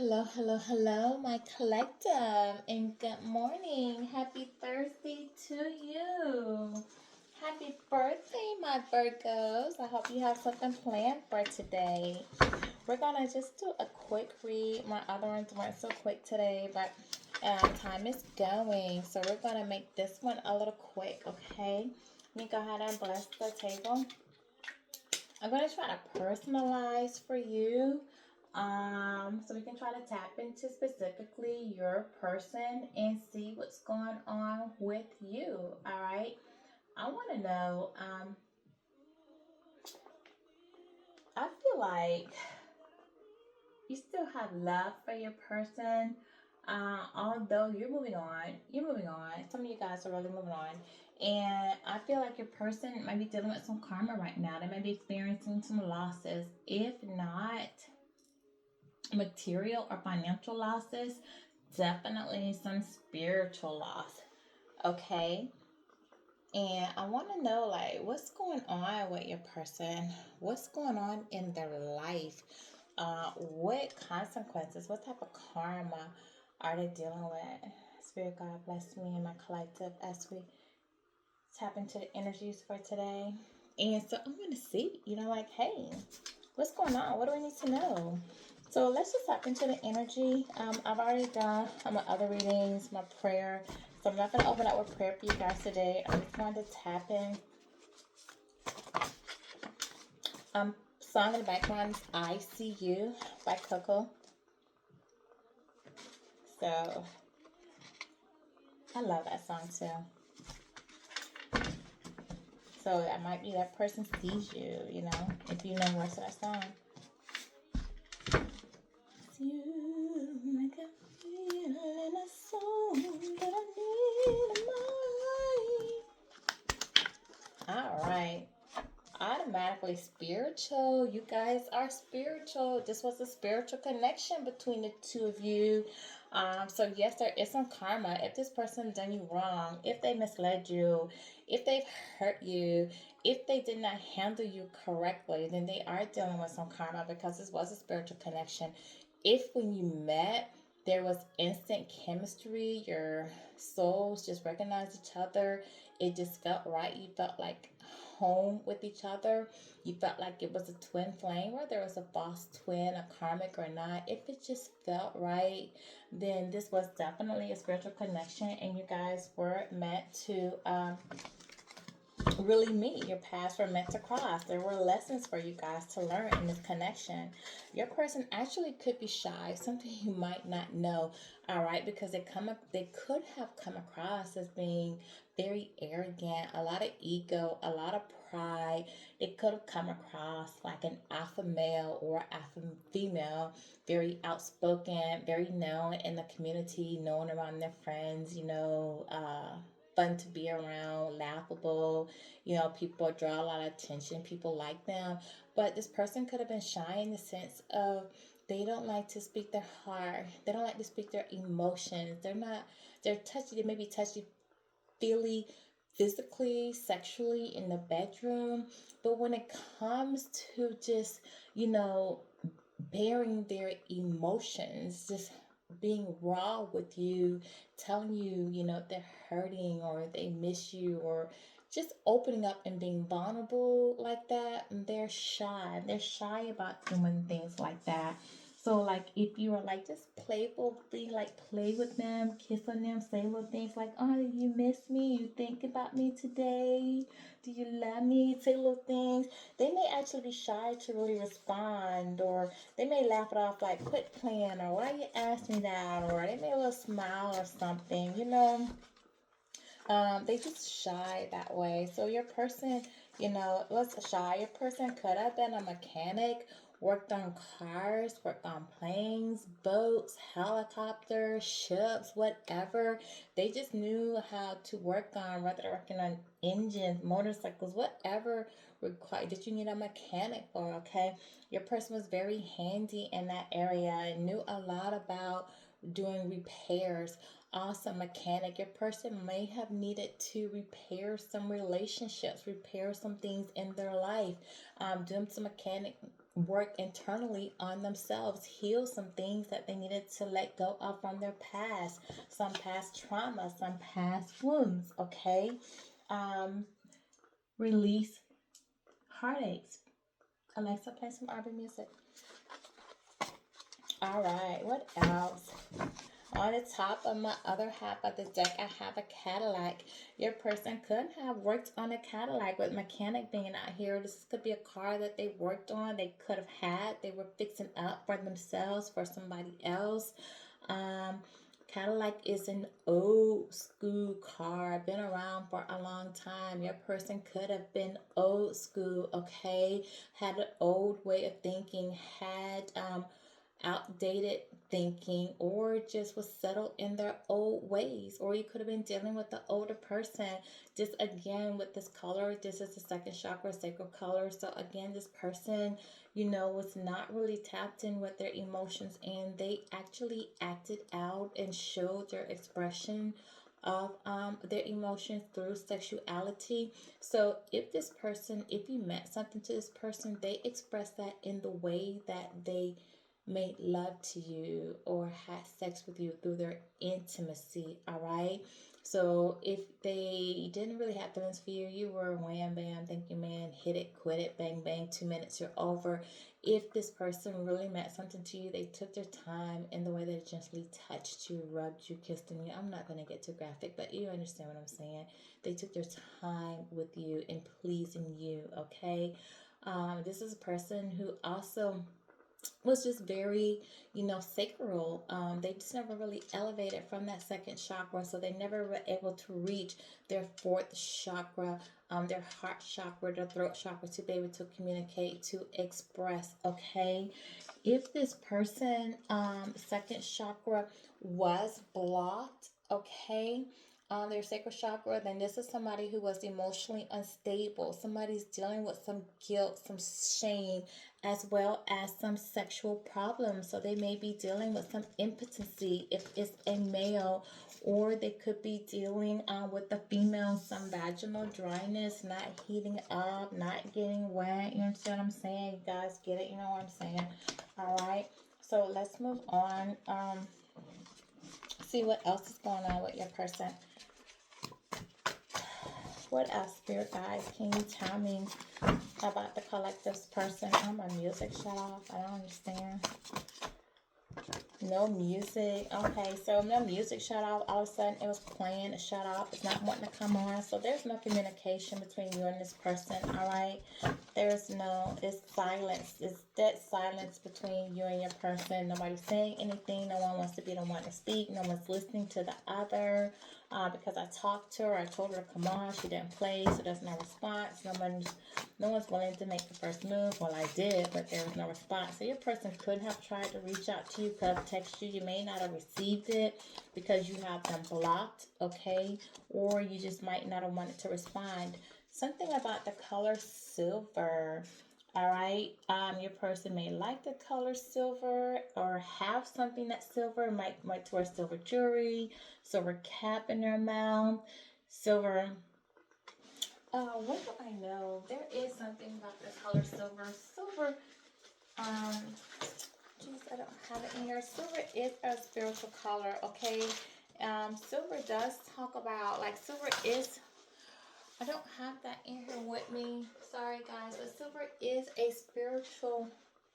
Hello, my collective, and good morning. Happy Thursday to you. Happy birthday, my Virgos. I hope you have something planned for today. We're gonna just do a quick read. My other ones weren't so quick today, but time is going, so we're gonna make this one a little quick, okay? Let me go ahead and bless the table. I'm going to try to personalize for you. So we can try to tap into specifically your person and see what's going on with you. All right. I want to know, I feel like you still have love for your person. Although you're moving on. Some of you guys are really moving on. And I feel like your person might be dealing with some karma right now. They might be experiencing some losses. If not material or financial losses, definitely some spiritual loss. Okay? And I want to know, like, what's going on with your person? What's going on in their life? What consequences, what type of karma are they dealing with? Spirit God bless me and my collective as we tap into the energies for today. And so I'm going to see, like, hey, what's going on? What do we need to know? So let's just tap into the energy. I've already done my other readings, my prayer. So I'm not going to open up with prayer for you guys today. I'm just going to tap in. Song in the background is I See You by Coco. So I love that song too. So that might be that person sees you, if you know words of that song. It's you, like a feeling a song that I need in my life. All right. Automatically spiritual. You guys are spiritual. This was a spiritual connection between the two of you. So yes, there is some karma. If this person done you wrong, if they misled you, if they've hurt you, if they did not handle you correctly, then they are dealing with some karma because this was a spiritual connection. If when you met, there was instant chemistry, your souls just recognized each other, it just felt right. You felt like home with each other. You felt like it was a twin flame, whether it was a false twin, a karmic or not. If it just felt right, then this was definitely a spiritual connection and you guys were meant to really meet. Your paths were meant to cross. There were lessons for you guys to learn in this connection. Your person actually could be shy, something you might not know, all right, because they could have come across as being very arrogant, a lot of ego, a lot of pride. They could have come across like an alpha male or alpha female, very outspoken, very known in the community, known around their friends, fun to be around, laughable. People draw a lot of attention. People like them. But this person could have been shy in the sense of they don't like to speak their heart. They don't like to speak their emotions. They're touchy. They may be touchy feely physically, sexually in the bedroom. But when it comes to just, bearing their emotions, just being raw with you, telling you, they're hurting or they miss you or just opening up and being vulnerable like that, they're shy. They're shy about doing things like that. So, like, if you are like just playfully, like, play with them, kiss on them, say little things like, "Oh, do you miss me? You think about me today? Do you love me?" Say little things. They may actually be shy to really respond, or they may laugh it off like, "Quit playing," or "Why you ask me that?" Or they may a little smile or something, They just shy that way. So your person, was shy. Your person could have been a mechanic, worked on cars, worked on planes, boats, helicopters, ships, whatever. They just knew how to work on, whether they're working on engines, motorcycles, whatever required that you need a mechanic for, okay? Your person was very handy in that area and knew a lot about doing repairs. Awesome mechanic. Your person may have needed to repair some relationships, repair some things in their life, doing some work internally on themselves, heal some things that they needed to let go of from their past, some past trauma, some past wounds, okay? Um, Release heartaches. Alexa, play some R&B music. All right, what else? On the top of my other half of the deck, I have a Cadillac. Your person could have worked on a Cadillac with mechanic being out here. This could be a car that they worked on, they could have had, they were fixing up for themselves, for somebody else. Um, Cadillac is an old school car, been around for a long time. Your person could have been old school, okay? Had an old way of thinking, had outdated thinking, or just was settled in their old ways, or you could have been dealing with the older person. Just again with this color, this is the second chakra, sacral color. So again, this person, was not really tapped in with their emotions, and they actually acted out and showed their expression of their emotions through sexuality. So if you meant something to this person, they express that in the way that they made love to you or had sex with you through their intimacy, all right? So if they didn't really have feelings for you, you were wham bam, thank you man, hit it, quit it, bang bang, 2 minutes, you're over. If this person really meant something to you, they took their time in the way they gently touched you, rubbed you, kissed you. I'm not going to get too graphic, but you understand what I'm saying. They took their time with you in pleasing you, okay? This is a person who also was just very, sacral. They just never really elevated from that second chakra, so they never were able to reach their fourth chakra, their heart chakra, their throat chakra, to be able to communicate, to express. Okay, if this person, second chakra was blocked, okay, their sacral chakra, then this is somebody who was emotionally unstable. Somebody's dealing with some guilt, some shame, as well as some sexual problems. So they may be dealing with some impotency if it's a male, or they could be dealing with the female, some vaginal dryness, not heating up, not getting wet. You understand what I'm saying? You guys get it? You know what I'm saying? All right. So let's move on. See what else is going on with your person. What else, spirit guides? Can you tell me about the collective's person? Oh, my music shut off. I don't understand. No music. Okay, so no music shut off. All of a sudden it was playing, it shut off. It's not wanting to come on. So there's no communication between you and this person, all right? It's silence. It's dead silence between you and your person. Nobody's saying anything. No one wants to be the one to speak. No one's listening to the other. Because I talked to her, I told her to come on, she didn't play, so there's no response. No one's willing to make the first move. Well, I did, but there was no response. So your person could have tried to reach out to you, could have texted you. You may not have received it because you have them blocked, okay? Or you just might not have wanted to respond. Something about the color silver. All right, your person may like the color silver or have something that's silver, might wear silver jewelry, silver cap in their mouth, silver. What do I know? There is something about the color silver. Silver, geez, I don't have it in here. Silver is a spiritual color, okay? Silver does talk about, like, silver is, I don't have that in here with me. Sorry, guys, but silver is a spiritual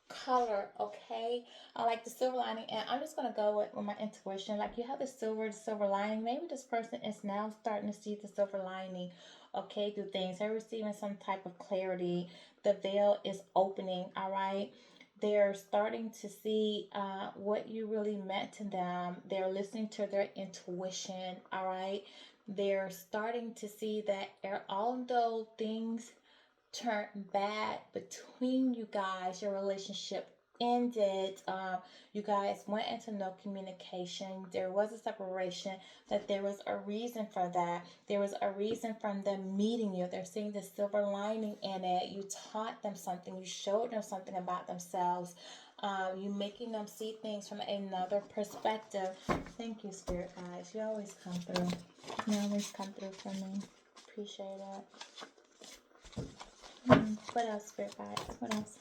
color, okay? I like the silver lining, and I'm just going to go with my intuition. Like, you have the silver lining. Maybe this person is now starting to see the silver lining, okay, through things. They're receiving some type of clarity. The veil is opening, all right? They're starting to see what you really meant to them. They're listening to their intuition, all right? They're starting to see that although things turned bad between you guys, your relationship ended, you guys went into no communication, there was a separation, that there was a reason for that. There was a reason from them meeting you. They're seeing the silver lining in it. You taught them something, you showed them something about themselves. You making them see things from another perspective. Thank you, spirit guys. You always come through. You always come through for me. Appreciate it. What else, spirit guides? What else?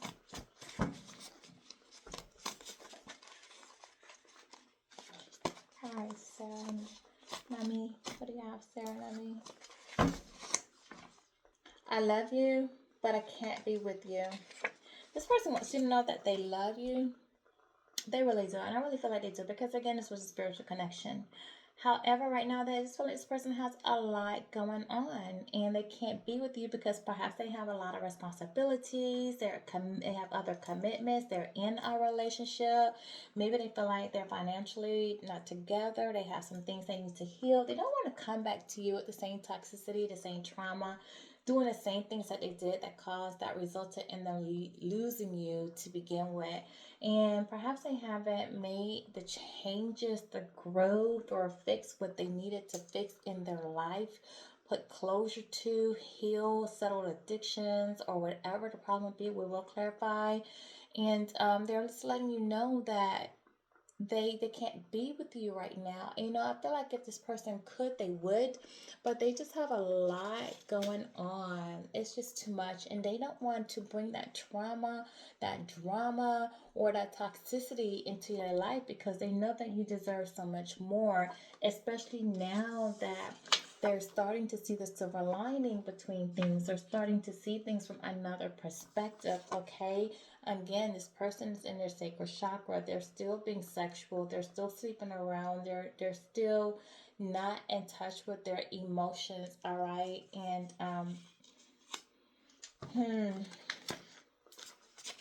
All right, Sarah, Nami, what do you have, Sarah, Nami? I love you, but I can't be with you. This person wants you to know that they love you. They really do. And I really feel like they do because, again, this was a spiritual connection. However, right now, they just feel like this person has a lot going on and they can't be with you because perhaps they have a lot of responsibilities. They have other commitments. They're in a relationship. Maybe they feel like they're financially not together. They have some things they need to heal. They don't want to come back to you with the same toxicity, the same trauma, doing the same things that they did that resulted in them losing you to begin with. And perhaps they haven't made the changes, the growth, or fix what they needed to fix in their life, put closure to, heal, settle addictions, or whatever the problem be. We will clarify. And they're just letting you know that they can't be with you right now. And, I feel like if this person could, they would, but they just have a lot going on. It's just too much, and they don't want to bring that trauma, that drama, or that toxicity into your life because they know that you deserve so much more, especially now that they're starting to see the silver lining between things. They're starting to see things from another perspective, okay? Again, this person is in their sacral chakra. They're still being sexual. They're still sleeping around. They're still not in touch with their emotions, all right? And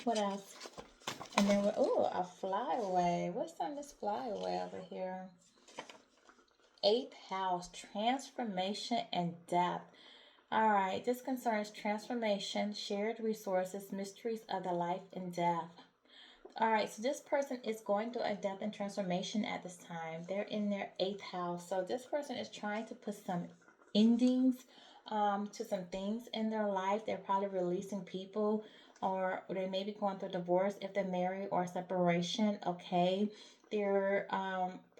what else? And then a flyaway. What's on this flyaway over here? Eighth house, transformation and death. All right, this concerns transformation, shared resources, mysteries of the life and death. All right, so this person is going through a death and transformation at this time. They're in their eighth house. So this person is trying to put some endings to some things in their life. They're probably releasing people, or they may be going through divorce if they're married, or separation, okay? They're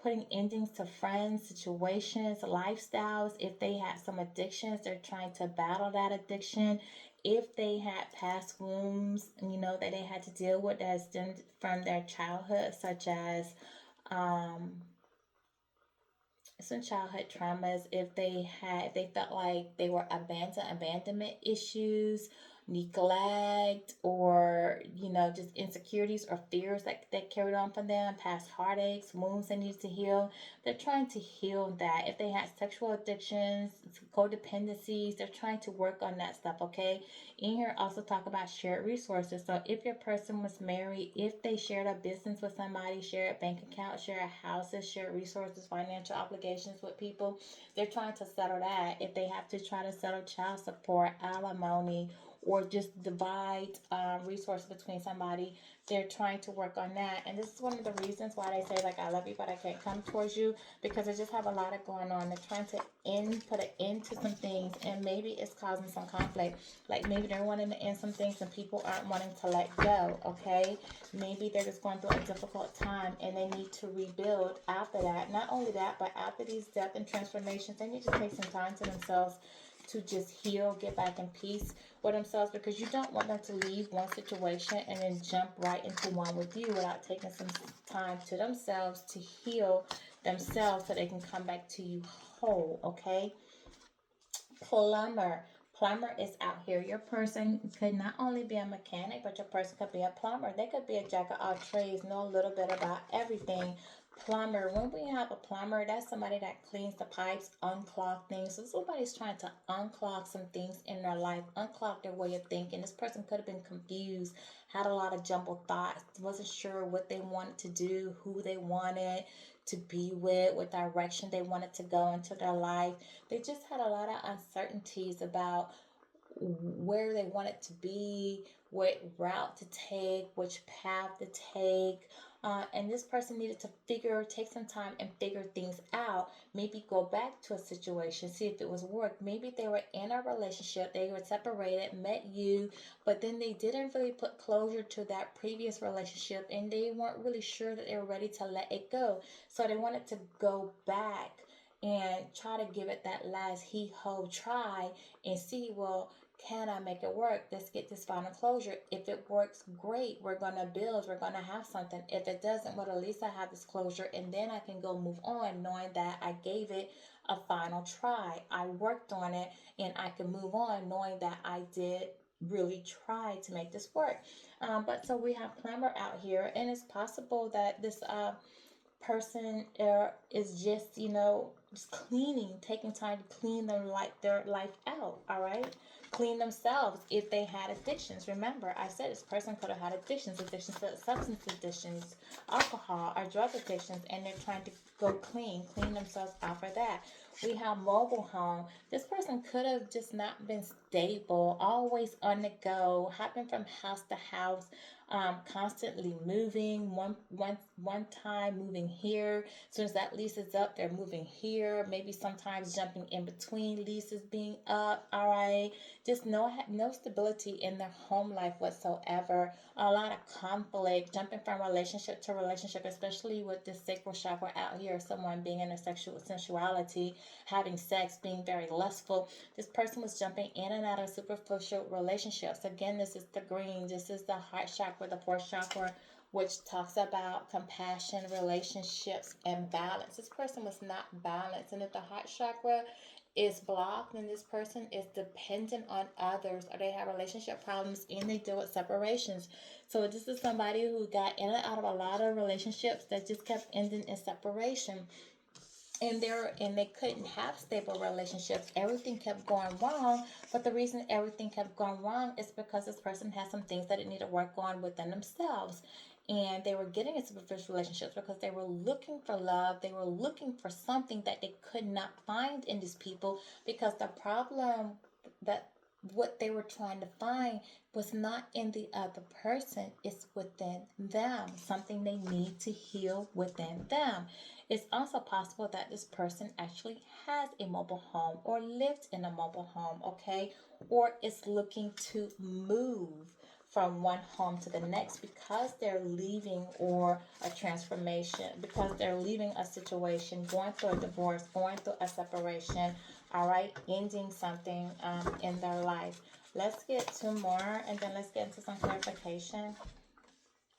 putting endings to friends, situations, lifestyles. If they had some addictions, they're trying to battle that addiction. If they had past wounds, that they had to deal with that stemmed from their childhood, such as some childhood traumas, if they felt like they were abandonment issues, neglect, or just insecurities or fears that carried on from them, past heartaches, wounds they needed to heal. They're trying to heal that. If they had sexual addictions, codependencies, they're trying to work on that stuff, okay? In here also talk about shared resources. So if your person was married, if they shared a business with somebody, shared bank accounts, shared houses, shared resources, financial obligations with people, they're trying to settle that. If they have to try to settle child support, alimony, or just divide resources between somebody, they're trying to work on that. And this is one of the reasons why they say, like, I love you but I can't come towards you, because they just have a lot of going on. They're trying to put an end to some things, and maybe it's causing some conflict. Like, maybe they're wanting to end some things and people aren't wanting to let go, okay? Maybe they're just going through a difficult time and they need to rebuild after that. Not only that, but after these death and transformations, they need to take some time to themselves to just heal, get back in peace with themselves, because you don't want them to leave one situation and then jump right into one with you without taking some time to themselves to heal themselves so they can come back to you whole, okay? Plumber. Plumber is out here. Your person could not only be a mechanic, but your person could be a plumber. They could be a jack of all trades, know a little bit about everything. Plumber. When we have a plumber, that's somebody that cleans the pipes, unclog things. So somebody's trying to unclog some things in their life, unclog their way of thinking. This person could have been confused, had a lot of jumbled thoughts, wasn't sure what they wanted to do, who they wanted to be with, what direction they wanted to go into their life. They just had a lot of uncertainties about where they wanted to be, what route to take, which path to take. And this person needed to take some time and figure things out. Maybe go back to a situation, see if it was work. Maybe they were in a relationship, they were separated, met you, but then they didn't really put closure to that previous relationship, and they weren't really sure that they were ready to let it go. So they wanted to go back and try to give it that last he-ho try and see, well, Can I make it work? Let's get this final closure. If it works, great. We're going to build. We're going to have something. If it doesn't, well, at least I have this closure, and then I can go move on knowing that I gave it a final try. I worked on it, and I can move on knowing that I did really try to make this work. But so we have plumber out here, and it's possible that this person is just, just cleaning, taking time to clean their life out. All right, clean themselves if they had addictions. Remember, I said this person could have had addictions to substance addictions, alcohol, or drug addictions, and they're trying to go clean themselves out for that. We have mobile home. This person could have just not been stable, always on the go, hopping from house to house, constantly moving. One time moving here. As soon as that lease is up, they're moving here. Maybe sometimes jumping in between leases being up. All right, just no stability in their home life whatsoever. A lot of conflict, jumping from relationship to relationship, especially with this sacral chakra out here. Someone being in a sexual sensuality, having sex, being very lustful. This person was jumping in and out of superficial relationships. Again, this is the green. This is the heart chakra, the fourth chakra, which talks about compassion, relationships, and balance. This person was not balanced. And if the heart chakra is blocked, then this person is dependent on others, or they have relationship problems and they deal with separations. So this is somebody who got in and out of a lot of relationships that just kept ending in separation. And they couldn't have stable relationships. Everything kept going wrong. But the reason everything kept going wrong is because this person had some things that they need to work on within themselves. And they were getting into superficial relationships because they were looking for love. They were looking for something that they could not find in these people, because the problem that what they were trying to find was not in the other person, it's within them, something they need to heal within them. It's also possible that this person actually has a mobile home or lived in a mobile home, okay, or is looking to move from one home to the next because they're leaving, or a transformation, because they're leaving a situation, going through a divorce, going through a separation, all right, ending something in their life. Let's get two more, and then let's get into some clarification.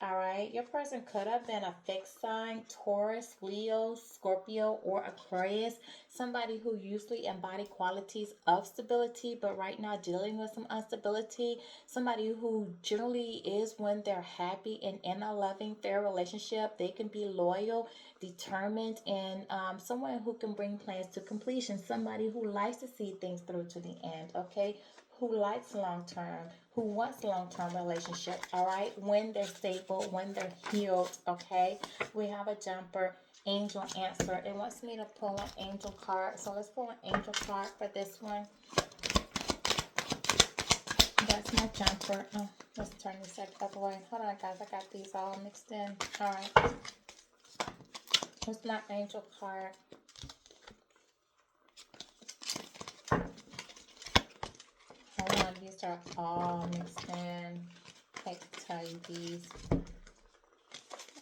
All right, your person could have been a fixed sign, Taurus, Leo, Scorpio, or Aquarius. Somebody who usually embody qualities of stability, but right now dealing with some instability. Somebody who generally is, when they're happy and in a loving, fair relationship, they can be loyal, determined, and someone who can bring plans to completion. Somebody who likes to see things through to the end, okay? Who likes long term, who wants long term relationship, all right? When they're stable, when they're healed, okay? We have a jumper, angel answer. It wants me to pull an angel card. So let's pull an angel card for this one. That's my jumper. Oh, let's turn this other way. Hold on, guys. I got these all mixed in. All right. What's my angel card? Hold on, these are all mixed in. I hate to tell you these.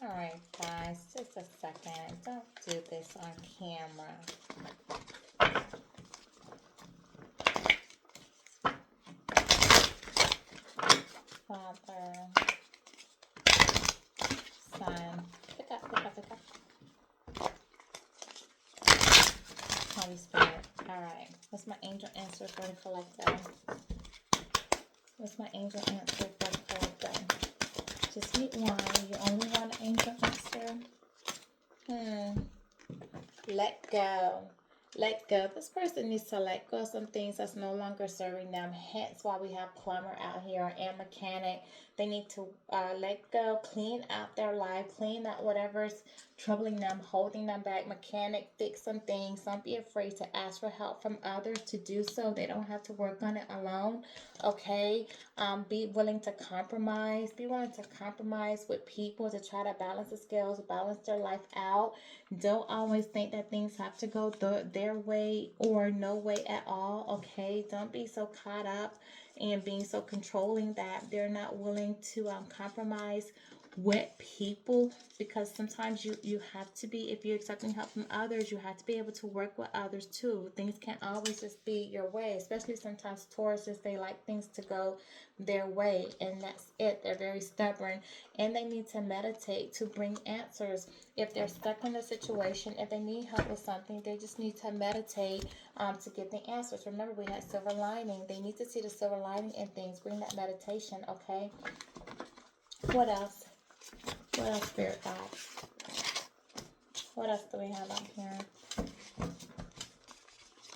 Alright, guys, just a second. Don't do this on camera. Father, Son, pick up. Holy Spirit. Alright, what's my angel answer for the collector? What's my angel answer for the collector? Just need one. You only want an angel answer? Let go. Let go. This person needs to let go of some things that's no longer serving them. Hence why we have plumber out here and mechanic. They need to let go, clean out their life, clean out whatever's troubling them, holding them back. Mechanic, fix some things. Don't be afraid to ask for help from others to do so. They don't have to work on it alone. Okay? Be willing to compromise. Be willing to compromise with people to try to balance the scales, balance their life out. Don't always think that things have to go their way or no way at all, okay? Don't be so caught up and being so controlling that they're not willing to compromise with people, because sometimes you have to be, if you're accepting help from others, you have to be able to work with others too. Things can't always just be your way, especially sometimes Tauruses, they like things to go their way, and that's it. They're very stubborn, and they need to meditate to bring answers. If they're stuck in a situation, if they need help with something, they just need to meditate to get the answers. Remember, we had silver lining. They need to see the silver lining in things. Bring that meditation, okay? What else? What else, Spirit God? What else do we have out here?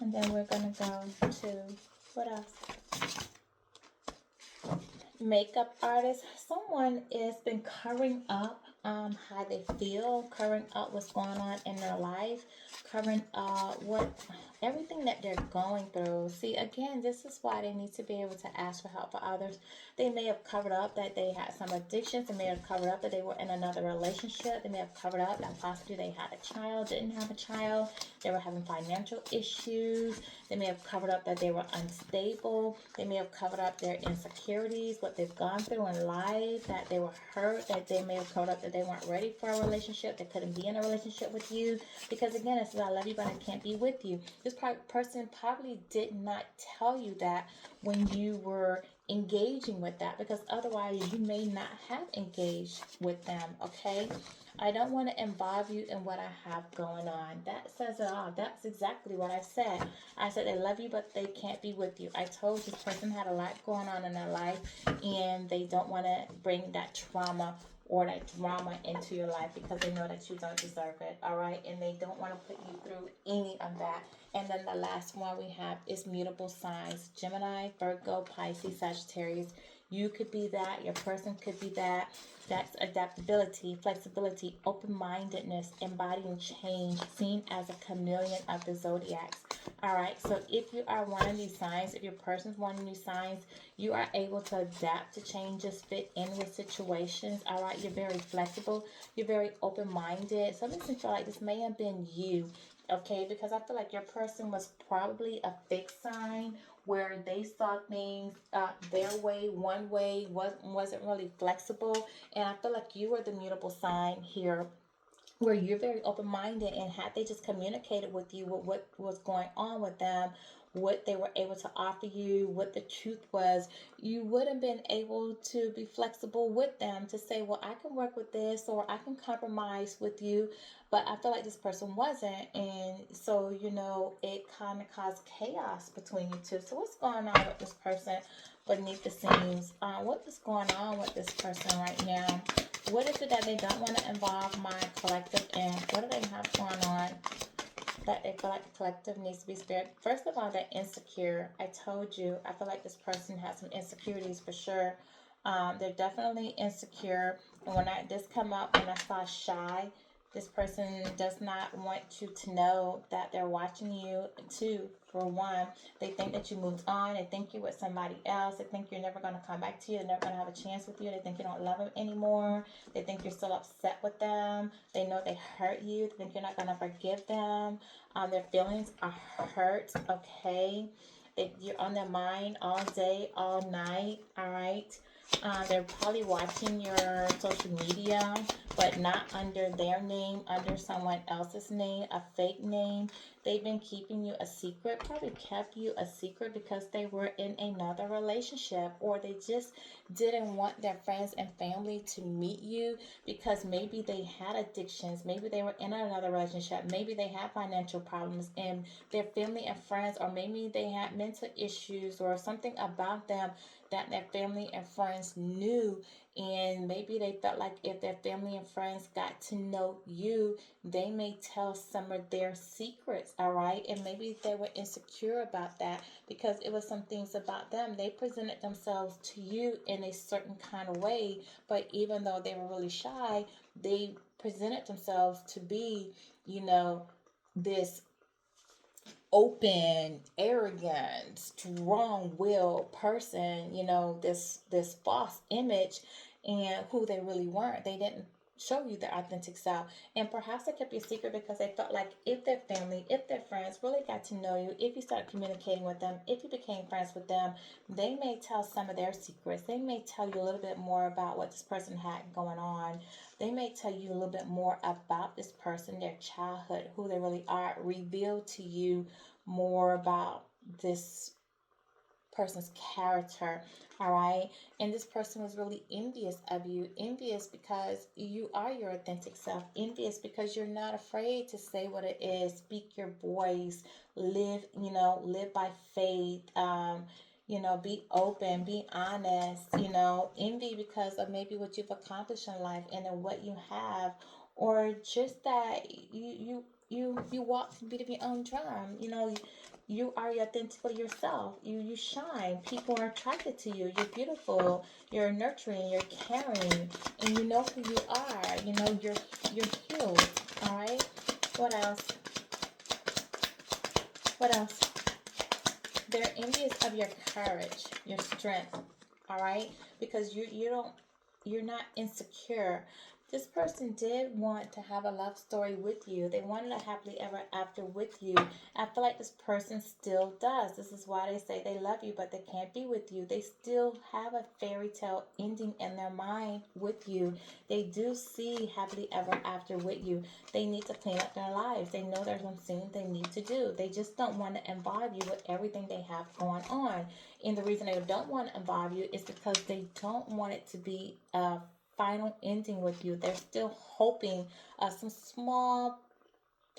And then we're going to go to, what else? Makeup artist. Someone has been covering up how they feel, covering up what's going on in their life, covering up everything that they're going through. See, again, this is why they need to be able to ask for help for others. They may have covered up that they had some addictions. They may have covered up that they were in another relationship. They may have covered up that possibly they had a child, didn't have a child. They were having financial issues. They may have covered up that they were unstable. They may have covered up their insecurities, what they've gone through in life, that they were hurt, that they may have covered up that they weren't ready for a relationship, they couldn't be in a relationship with you. Because again, it says, I love you, but I can't be with you. This person probably did not tell you that when you were engaging with that, because otherwise you may not have engaged with them, okay? I don't want to involve you in what I have going on. That says it all. That's exactly what I said. I said they love you, but they can't be with you. I told this person had a lot going on in their life, and they don't want to bring that trauma or that drama into your life because they know that you don't deserve it, all right? And they don't want to put you through any of that. And then the last one we have is mutable signs. Gemini, Virgo, Pisces, Sagittarius. You could be that. Your person could be that. That's adaptability, flexibility, open-mindedness, embodying change, seen as a chameleon of the zodiacs. All right, so if you are one of these signs, if your person's one of these signs, you are able to adapt to changes, fit in with situations. All right, you're very flexible. You're very open-minded. So this feel like this may have been you, okay? Because I feel like your person was probably a fixed sign where they saw things their way, one way, wasn't really flexible. And I feel like you were the mutable sign here, where you're very open-minded, and had they just communicated with you with what was going on with them, what they were able to offer you, what the truth was, you would have been able to be flexible with them to say, well, I can work with this, or I can compromise with you. But I feel like this person wasn't, and so, it kind of caused chaos between you two. So what's going on with this person beneath the scenes? What is going on with this person right now? What is it that they don't want to involve my collective in? What do they have going on that they feel like the collective needs to be spared? First of all, they're insecure. I told you, I feel like this person has some insecurities for sure. They're definitely insecure. And when this come up, when I saw shy, this person does not want you to know that they're watching you too. For one, they think that you moved on. They think you're with somebody else. They think you're never going to come back to you. They're never going to have a chance with you. They think you don't love them anymore. They think you're still upset with them. They know they hurt you. They think you're not going to forgive them. Their feelings are hurt, okay? You're on their mind all day, all night, all right? They're probably watching your social media, but not under their name, under someone else's name, a fake name. They've been keeping you a secret, probably kept you a secret because they were in another relationship, or they just didn't want their friends and family to meet you because maybe they had addictions, maybe they were in another relationship, maybe they had financial problems, and their family and friends, or maybe they had mental issues or something about them that their family and friends knew, and maybe they felt like if their family and friends got to know you, they may tell some of their secrets, all right? And maybe they were insecure about that because it was some things about them. They presented themselves to you in a certain kind of way, but even though they were really shy, they presented themselves to be, this open, arrogant, strong-willed person, this false image, and who they really weren't. They didn't show you their authentic self. And perhaps they kept your secret because they felt like if their family, if their friends really got to know you, if you started communicating with them, if you became friends with them, they may tell some of their secrets. They may tell you a little bit more about what this person had going on. They may tell you a little bit more about this person, their childhood, who they really are, reveal to you more about this person's character. All right. And this person was really envious of you. Envious because you are your authentic self. Envious because you're not afraid to say what it is, speak your voice, live, live by faith. Be open, be honest, envy because of maybe what you've accomplished in life and then what you have, or just that you walk the beat of your own drum. You are authentically yourself. You shine. People are attracted to you. You're beautiful. You're nurturing. You're caring, and you know who you are. You're healed. All right. What else? What else? They're envious of your courage, your strength. All right, because you're not insecure. This person did want to have a love story with you. They wanted a happily ever after with you. I feel like this person still does. This is why they say they love you, but they can't be with you. They still have a fairy tale ending in their mind with you. They do see happily ever after with you. They need to clean up their lives. They know there's some things they need to do. They just don't want to involve you with everything they have going on. And the reason they don't want to involve you is because they don't want it to be a final ending with you. They're still hoping some small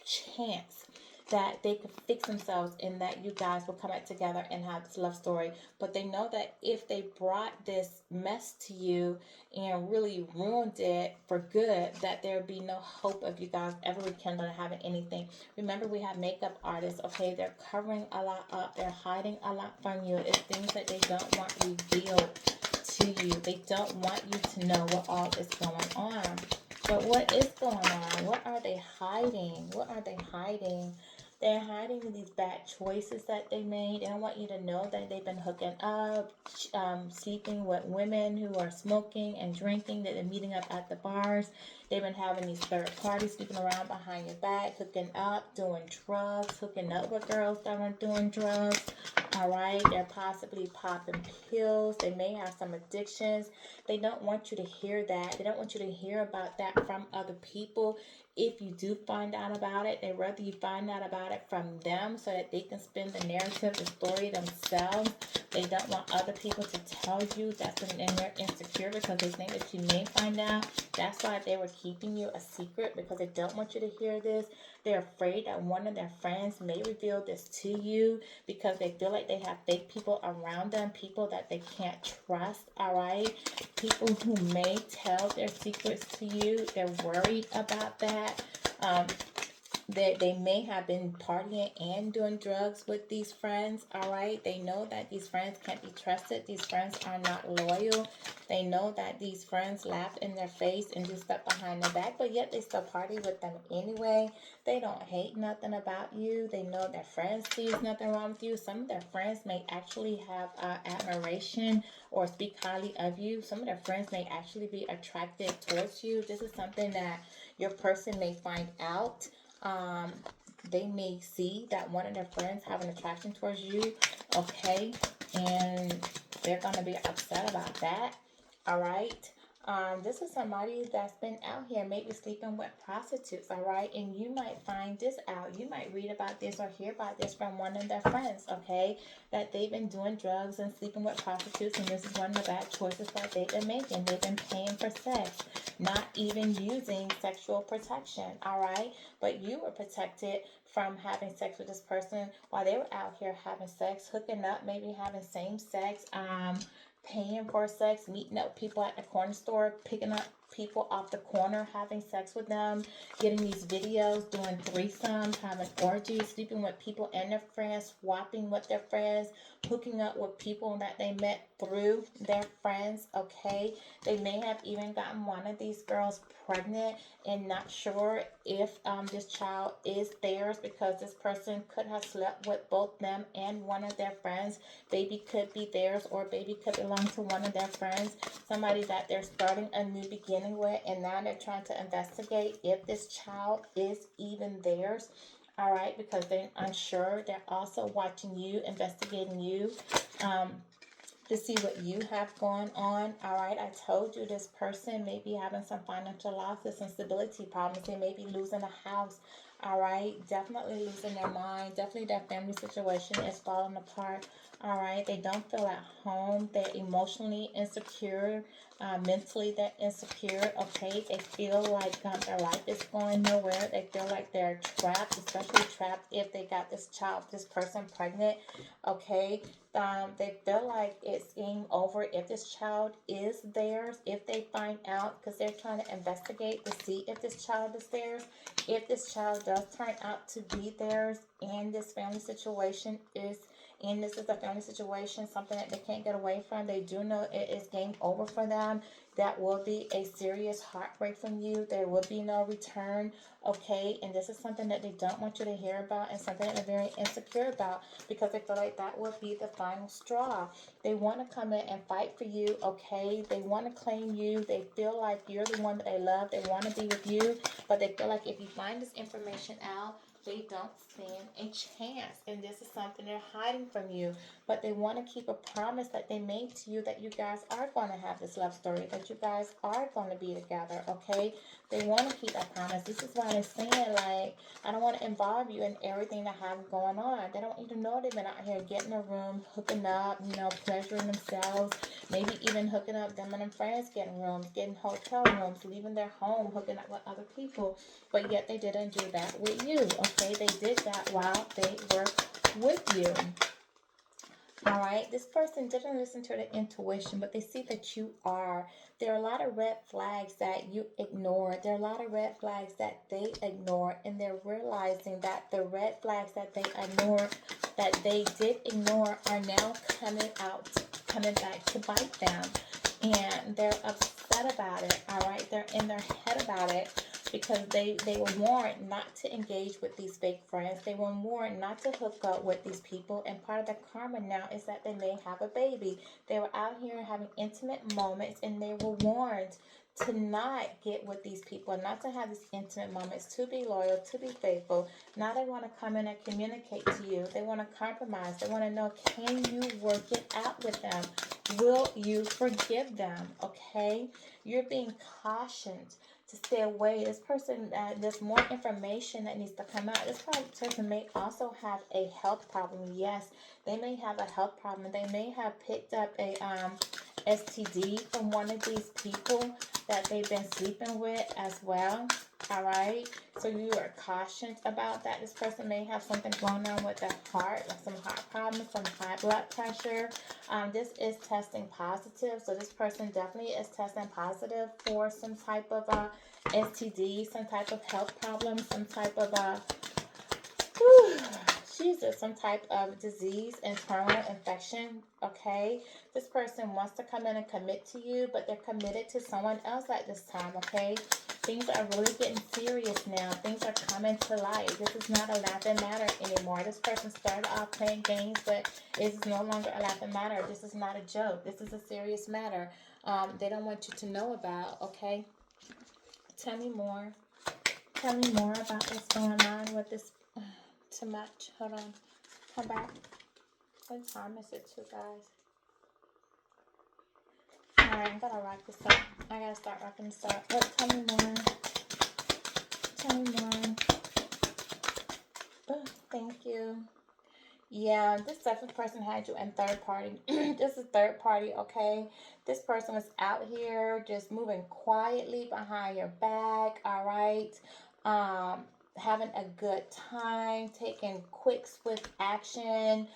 chance that they could fix themselves and that you guys will come back together and have this love story. But they know that if they brought this mess to you and really ruined it for good, that there would be no hope of you guys ever rekindling and having anything. Remember, we have makeup artists, okay? They're covering a lot up. They're hiding a lot from you. It's things that they don't want revealed to you. They don't want you to know what all is going on. But what is going on? What are they hiding? What are they hiding? They're hiding these bad choices that they made. They don't want you to know that they've been hooking up, sleeping with women who are smoking and drinking, that they're meeting up at the bars. They've been having these third parties sleeping around behind your back, hooking up, doing drugs, hooking up with girls that are doing drugs. All right, they're possibly popping pills. They may have some addictions. They don't want you to hear that. They don't want you to hear about that from other people. If you do find out about it, they'd rather you find out about it from them so that they can spin the narrative, the story themselves. They don't want other people to tell you. That's when they're insecure because they think that you may find out. That's why they were keeping you a secret, because they don't want you to hear this. They're afraid that one of their friends may reveal this to you because they feel like they have fake people around them, people that they can't trust, all right? People who may tell their secrets to you. They're worried about that. They may have been partying and doing drugs with these friends, all right? They know that these friends can't be trusted. These friends are not loyal. They know that these friends laugh in their face and do stuff behind their back, but yet they still party with them anyway. They don't hate nothing about you. They know their friends sees nothing wrong with you. Some of their friends may actually have admiration or speak highly of you. Some of their friends may actually be attracted towards you. This is something that your person may find out. They may see that one of their friends have an attraction towards you, okay, and they're going to be upset about that, all right? This is somebody that's been out here maybe sleeping with prostitutes, all right? And you might find this out. You might read about this or hear about this from one of their friends, okay? That they've been doing drugs and sleeping with prostitutes, and this is one of the bad choices that they've been making. They've been paying for sex, not even using sexual protection, all right? But you were protected from having sex with this person while they were out here having sex, hooking up, maybe having same sex, paying for sex, meeting up people at the corner store, picking up people off the corner, having sex with them, getting these videos, doing threesomes, having orgies, sleeping with people and their friends, swapping with their friends, hooking up with people that they met through their friends, okay? They may have even gotten one of these girls pregnant and not sure if this child is theirs, because this person could have slept with both them and one of their friends. Baby could be theirs, or baby could belong to one of their friends. Somebody that they're starting a new beginning dealing with, and now they're trying to investigate if this child is even theirs. All right, because they're unsure. They're also watching you, investigating you. To see what you have going on. All right, I told you this person may be having some financial losses, some stability problems. They may be losing a house. All right, definitely losing their mind. Definitely their family situation is falling apart. All right, they don't feel at home. They're emotionally insecure. Mentally, they're insecure. Okay, they feel like their life is going nowhere. They feel like they're trapped, especially trapped if they got this person pregnant. Okay, they feel like it's game over if this child is theirs, if they find out, because they're trying to investigate to see if this child is theirs. If this child does turn out to be theirs, and this family situation is, and this is a family situation, something that they can't get away from, they do know it is game over for them. That will be a serious heartbreak from you. There will be no return, okay? And this is something that they don't want you to hear about, and something that they're very insecure about, because they feel like that will be the final straw. They want to come in and fight for you, okay? They want to claim you. They feel like you're the one that they love. They want to be with you, but they feel like if you find this information out, they don't stand a chance. And this is something they're hiding from you. But they want to keep a promise that they made to you, that you guys are going to have this love story, that you guys are going to be together, okay? They want to keep that promise. This is why they're saying, like, I don't want to involve you in everything that have going on. They don't even know they've been out here getting a room, hooking up, pleasuring themselves, maybe even hooking up them and their friends, getting rooms, getting hotel rooms, leaving their home, hooking up with other people. But yet they didn't do that with you, okay? They did that while they were with you. All right, this person didn't listen to the intuition, but they see that you are. There are a lot of red flags that you ignore. There are a lot of red flags that they ignore, and they're realizing that the red flags that they ignore, that they did ignore, are now coming back to bite them, and they're upset about it. All right, they're in their head about it, because they were warned not to engage with these fake friends. They were warned not to hook up with these people. And part of the karma now is that they may have a baby. They were out here having intimate moments, and they were warned to not get with these people, not to have these intimate moments, to be loyal, to be faithful. Now they want to come in and communicate to you. They want to compromise. They want to know, can you work it out with them? Will you forgive them? Okay? You're being cautioned to stay away. This person, there's more information that needs to come out. This person may also have a health problem. Yes, they may have a health problem. They may have picked up a STD from one of these people that they've been sleeping with as well. All right, so you are cautioned about that. This person may have something going on with their heart, like some heart problems, some high blood pressure. This is testing positive, so this person definitely is testing positive for some type of STD, some type of health problem, some type of some type of disease, internal infection, okay? This person wants to come in and commit to you, but they're committed to someone else at this time, okay? Things are really getting serious now. Things are coming to light. This is not a laughing matter anymore. This person started off playing games, but it is no longer a laughing matter. This is not a joke. This is a serious matter. They don't want you to know about, okay? Tell me more. Tell me more about what's going on with this. Too much. Hold on. Come back. What time is it, too, guys? Alright, I'm gonna rock this up. I gotta start rocking this up. But tell me more. Tell me more. Oh, thank you. Yeah, this second person had you in third party. This is third party, okay? This person was out here just moving quietly behind your back, all right? Having a good time, taking quick, swift action,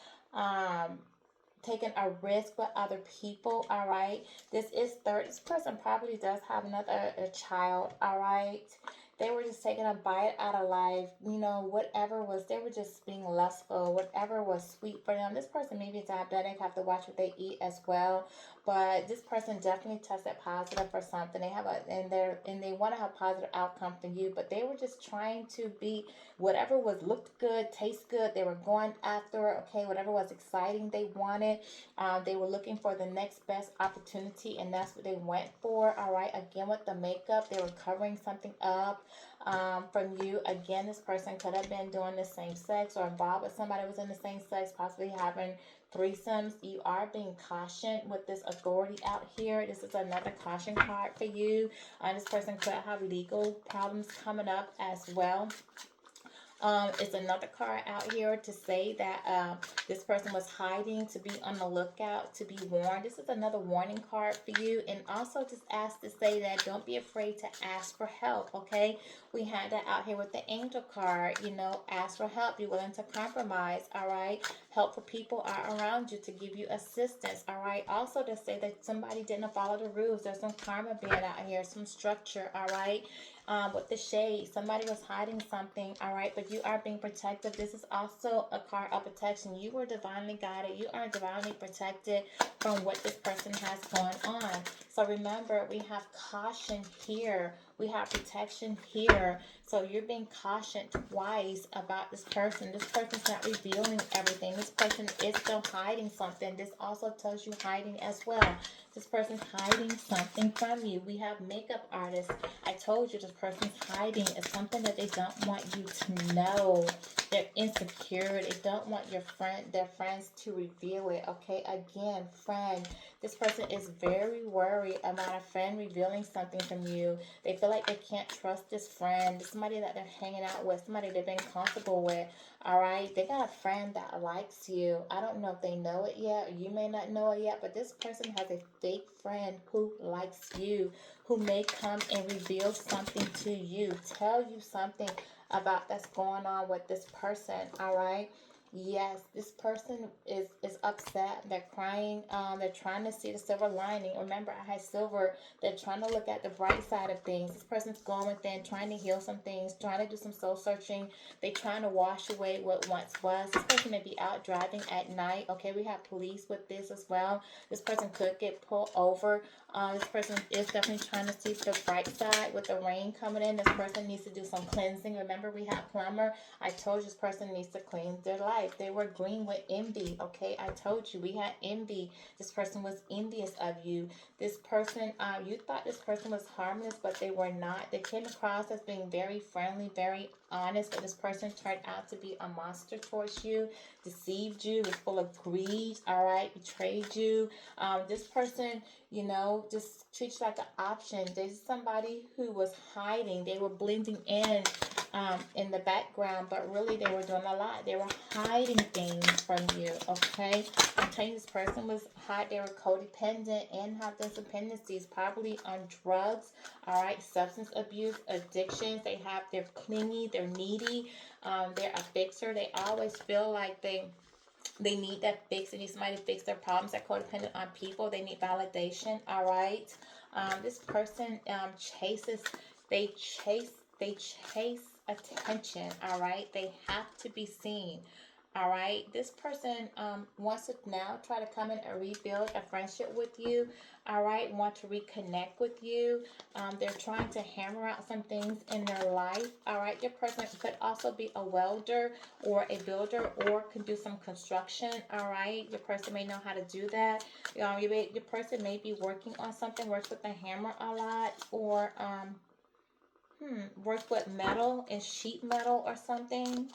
taking a risk with other people, all right? This is third. This person probably does have another child, all right? They were just taking a bite out of life. You know, whatever was, they were just being lustful. Whatever was sweet for them. This person may be diabetic, have to watch what they eat as well. But this person definitely tested positive for something. They have and they want to have positive outcome for you. But they were just trying to be whatever was looked good, taste good. They were going after it. Okay, whatever was exciting, they wanted. They were looking for the next best opportunity, and that's what they went for. All right. Again, with the makeup, they were covering something up from you. Again, this person could have been doing the same sex or involved with somebody who was in the same sex, possibly having threesomes. You are being cautioned with this authority out here. This is another caution card for you. This person could have legal problems coming up as well. It's another card out here to say that this person was hiding, to be on the lookout, to be warned. This is another warning card for you. And also just ask to say that don't be afraid to ask for help, okay? We had that out here with the angel card. You know, ask for help. Be willing to compromise, all right? Helpful people are around you to give you assistance, all right? Also to say that somebody didn't follow the rules. There's some karma being out here, some structure, all right? With the shade, somebody was hiding something, all right, but you are being protected. This is also a card of protection. You were divinely guided. You are divinely protected from what this person has going on. So remember, we have caution here. We have protection here. So you're being cautioned twice about this person. This person's not revealing everything. This person is still hiding something. This also tells you hiding as well. This person's hiding something from you. We have makeup artists. I told you this person's hiding. It's something that they don't want you to know. They're insecure. They don't want their friends to reveal it. Okay, again, friend. This person is very worried about a friend revealing something from you. They feel like they can't trust this friend. Somebody that they're hanging out with. Somebody they've been comfortable with. All right, they got a friend that likes you. I don't know if they know it yet, or you may not know it yet, but this person has a fake friend who likes you, who may come and reveal something to you, tell you something about that's going on with this person. All right. Yes, this person is upset. They're crying. They're trying to see the silver lining. Remember, I had silver. They're trying to look at the bright side of things. This person's going within, trying to heal some things, trying to do some soul searching. They're trying to wash away what once was. This person may be out driving at night. Okay, we have police with this as well. This person could get pulled over. This person is definitely trying to see the bright side with the rain coming in. This person needs to do some cleansing. Remember, we have plumber. I told you this person needs to cleanse their life. They were green with envy. Okay, I told you we had envy. This person was envious of you. This person, you thought this person was harmless, but they were not. They came across as being very friendly, very honest, but this person turned out to be a monster towards you, deceived you, was full of greed, all right, betrayed you. This person, you know, just treats you like an option. There's somebody who was hiding. They were blending in the background, but really they were doing a lot. They were hiding things from you, okay? I'm telling you, this person was hot. They were codependent and have those dependencies, probably on drugs, all right, substance abuse, addictions. They're clingy, they're needy, they're a fixer. They always feel like they need that fix. They need somebody to fix their problems. They're codependent on people. They need validation. All right. This person they chase, they chase attention. All right. They have to be seen. All right. This person wants to now try to come in and rebuild a friendship with you. All right. Want to reconnect with you. They're trying to hammer out some things in their life. All right. Your person could also be a welder or a builder or can do some construction. All right. Your person may know how to do that. Your person may be working on something, works with a hammer a lot, or works with metal and sheet metal or something.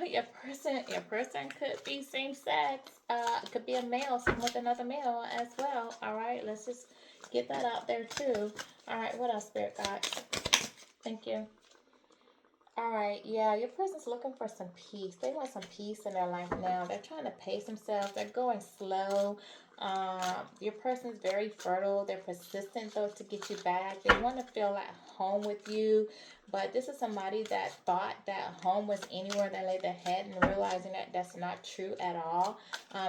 Your person could be same sex. It could be a male, sleeping with another male as well. All right, let's just get that out there too. All right, what else, Spirit Guides? Thank you. All right, yeah, your person's looking for some peace. They want some peace in their life now. They're trying to pace themselves. They're going slow. Your person's very fertile. They're persistent though to get you back. They want to feel at home with you. But this is somebody that thought that home was anywhere they lay their head, and realizing that that's not true at all.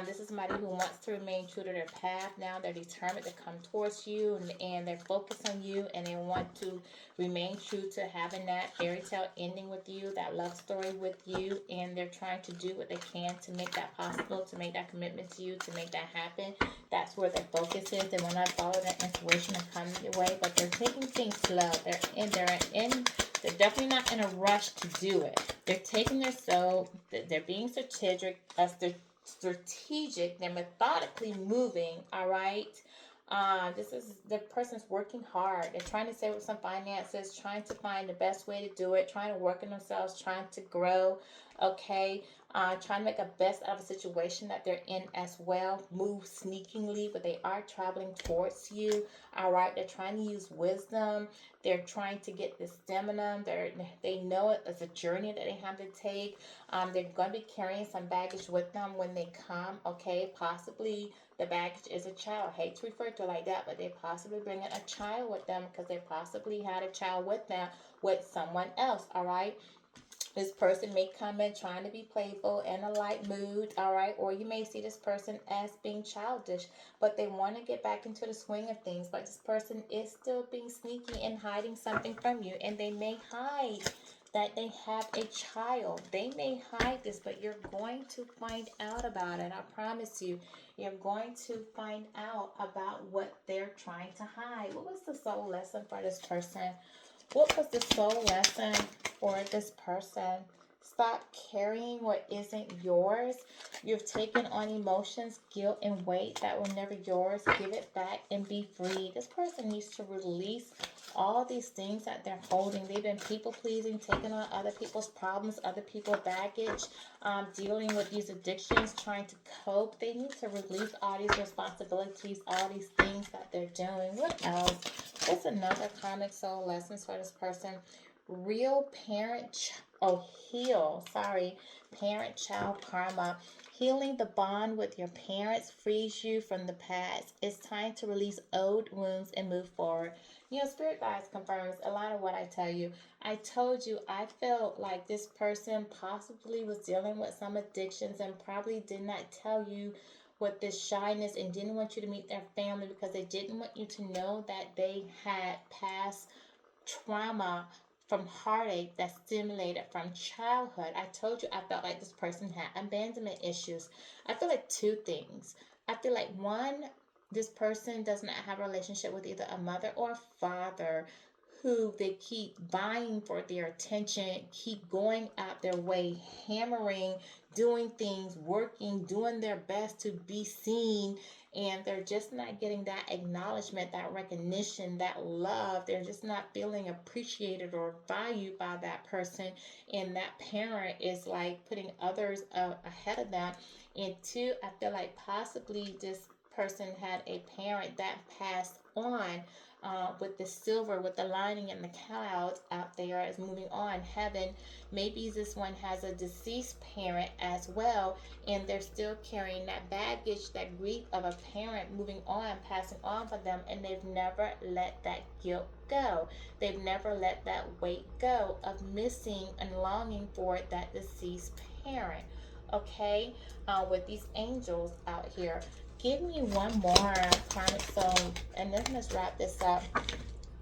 This is somebody who wants to remain true to their path. Now they're determined to come towards you, and they're focused on you, and they want to remain true to having that fairy tale ending with you, that love story with you, and they're trying to do what they can to make that possible, to make that commitment to you, to make that happen. That's where their focus is. They will not follow their intuition and come your way, but they're taking things slow. They're definitely not in a rush to do it. They're taking their soul. They're being strategic. Strategic. They're methodically moving. All right. This is the person's working hard. They're trying to save up some finances, trying to find the best way to do it, trying to work on themselves, trying to grow. Okay. Trying to make a best out of a situation that they're in as well. Move sneakingly, but they are traveling towards you. All right. They're trying to use wisdom. They're trying to get the stamina. They know it as a journey that they have to take. They're going to be carrying some baggage with them when they come. Okay. Possibly the baggage is a child. I hate to refer to it like that, but they possibly bring in a child with them because they possibly had a child with them with someone else. All right. This person may come in trying to be playful in a light mood, all right? Or you may see this person as being childish, but they want to get back into the swing of things. But this person is still being sneaky and hiding something from you, and they may hide that they have a child. They may hide this, but you're going to find out about it. I promise you, you're going to find out about what they're trying to hide. What was the soul lesson for this person? What was the soul lesson for this person? Stop carrying what isn't yours. You've taken on emotions, guilt, and weight that were never yours. Give it back and be free. This person needs to release all these things that they're holding. They've been people pleasing, taking on other people's problems, other people's baggage, dealing with these addictions, trying to cope. They need to release all these responsibilities, all these things that they're doing. What else? What's another karmic soul lessons for this person? Real parent-child karma. Healing the bond with your parents frees you from the past. It's time to release old wounds and move forward. You know, Spirit Guides confirms a lot of what I tell you. I told you I felt like this person possibly was dealing with some addictions and probably did not tell you with this shyness and didn't want you to meet their family because they didn't want you to know that they had past trauma from heartache that stimulated from childhood. I told you I felt like this person had abandonment issues. I feel like two things. I feel like one, this person does not have a relationship with either a mother or a father who they keep vying for their attention, keep going out their way, hammering, doing things, working, doing their best to be seen, and they're just not getting that acknowledgement, that recognition, that love. They're just not feeling appreciated or valued by that person, and that parent is like putting others ahead of them. And two, I feel like possibly this person had a parent that passed on, with the silver, with the lining and the clouds out there is moving on. Heaven, maybe this one has a deceased parent as well, and they're still carrying that baggage, that grief of a parent moving on, passing on for them, and they've never let that guilt go. They've never let that weight go of missing and longing for that deceased parent. Okay, with these angels out here. Give me one more karmic soul, and then let's wrap this up.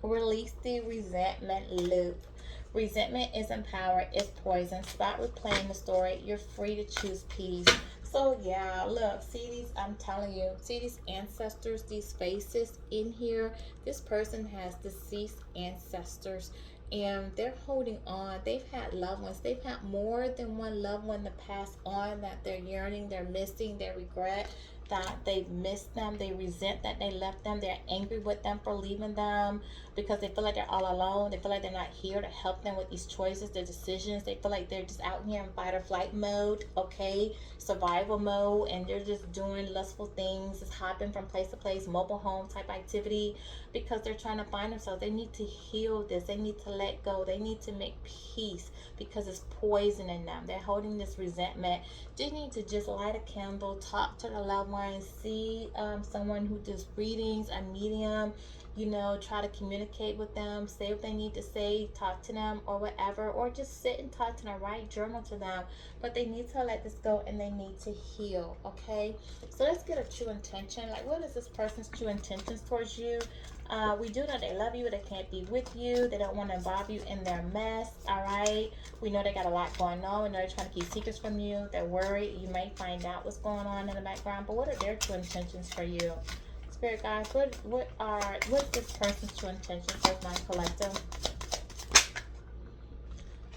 Release the resentment loop. Resentment isn't power, it's poison. Stop replaying the story. You're free to choose peace. So yeah, look, see these, I'm telling you, see these ancestors, these faces in here. This person has deceased ancestors, and they're holding on. They've had loved ones. They've had more than one loved one to pass on that they're yearning, they're missing, they regret that they missed them. They resent that they left them. They're angry with them for leaving them because they feel like they're all alone. They feel like they're not here to help them with these choices, their decisions. They feel like they're just out here in fight or flight mode, okay, survival mode, and they're just doing lustful things, just hopping from place to place, mobile home type activity, because they're trying to find themselves. They need to heal this. They need to let go. They need to make peace because it's poison in them. They're holding this resentment. They need to just light a candle, talk to the loved one, someone, see someone who does readings, a medium, you know, try to communicate with them, say what they need to say, talk to them or whatever, or just sit and talk to them, write journal to them. But they need to let this go and they need to heal, okay? So let's get a true intention. Like, what is this person's true intentions towards you? We do know they love you, they can't be with you, they don't want to involve you in their mess, all right? We know they got a lot going on. We know they're trying to keep secrets from you. They're worried you may find out what's going on in the background. But what are their true intentions for you? Spirit guides, what's this person's true intentions for my collective?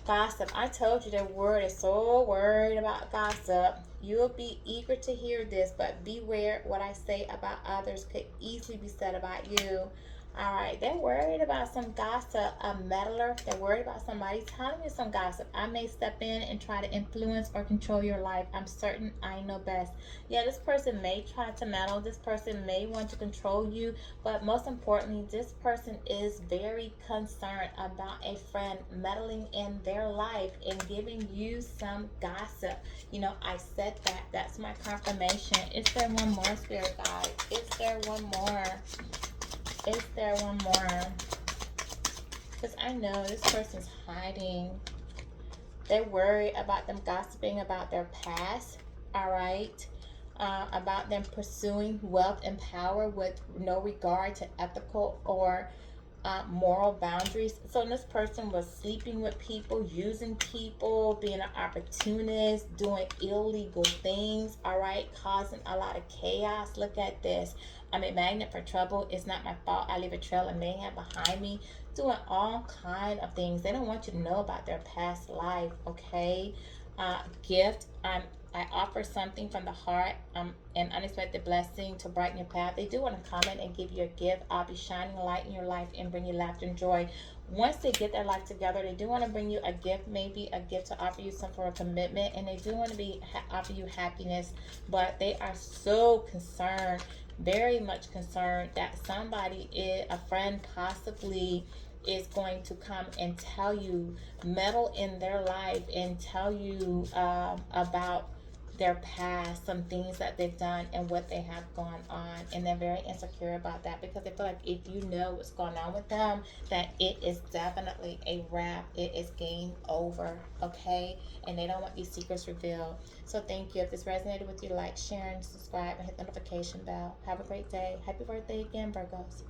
Gossip. I told you that word is so worried about gossip. You'll be eager to hear this, but beware what I say about others could easily be said about you. All right, they're worried about some gossip, a meddler. They're worried about somebody telling you some gossip. I may step in and try to influence or control your life. I'm certain I know best. Yeah, this person may try to meddle. This person may want to control you. But most importantly, this person is very concerned about a friend meddling in their life and giving you some gossip. You know, I said that. That's my confirmation. Is there one more, Spirit guide? Is there one more? Is there one more? Because I know this person's hiding. They're worried about them gossiping about their past. All right. About them pursuing wealth and power with no regard to ethical or moral boundaries. So this person was sleeping with people, using people, being an opportunist, doing illegal things, all right, causing a lot of chaos. Look at this. I'm a magnet for trouble. It's not my fault. I leave a trail of mayhem behind me. Doing all kind of things. They don't want you to know about their past life, okay? Gift. I offer something from the heart, an unexpected blessing to brighten your path. They do want to comment and give you a gift. I'll be shining light in your life and bring you laughter and joy. Once they get their life together, they do want to bring you a gift, maybe a gift to offer you some for a commitment, and they do want to offer you happiness. But they are so concerned, very much concerned, that somebody, a friend possibly, is going to come and tell you, meddle in their life and tell you about their past, some things that they've done and what they have gone on, and they're very insecure about that because they feel like if you know what's going on with them, that it is definitely a wrap. It is game over, okay? And they don't want these secrets revealed. So thank you. If this resonated with you, like, share, and subscribe, and hit the notification bell. Have a great day. Happy birthday again, Virgos.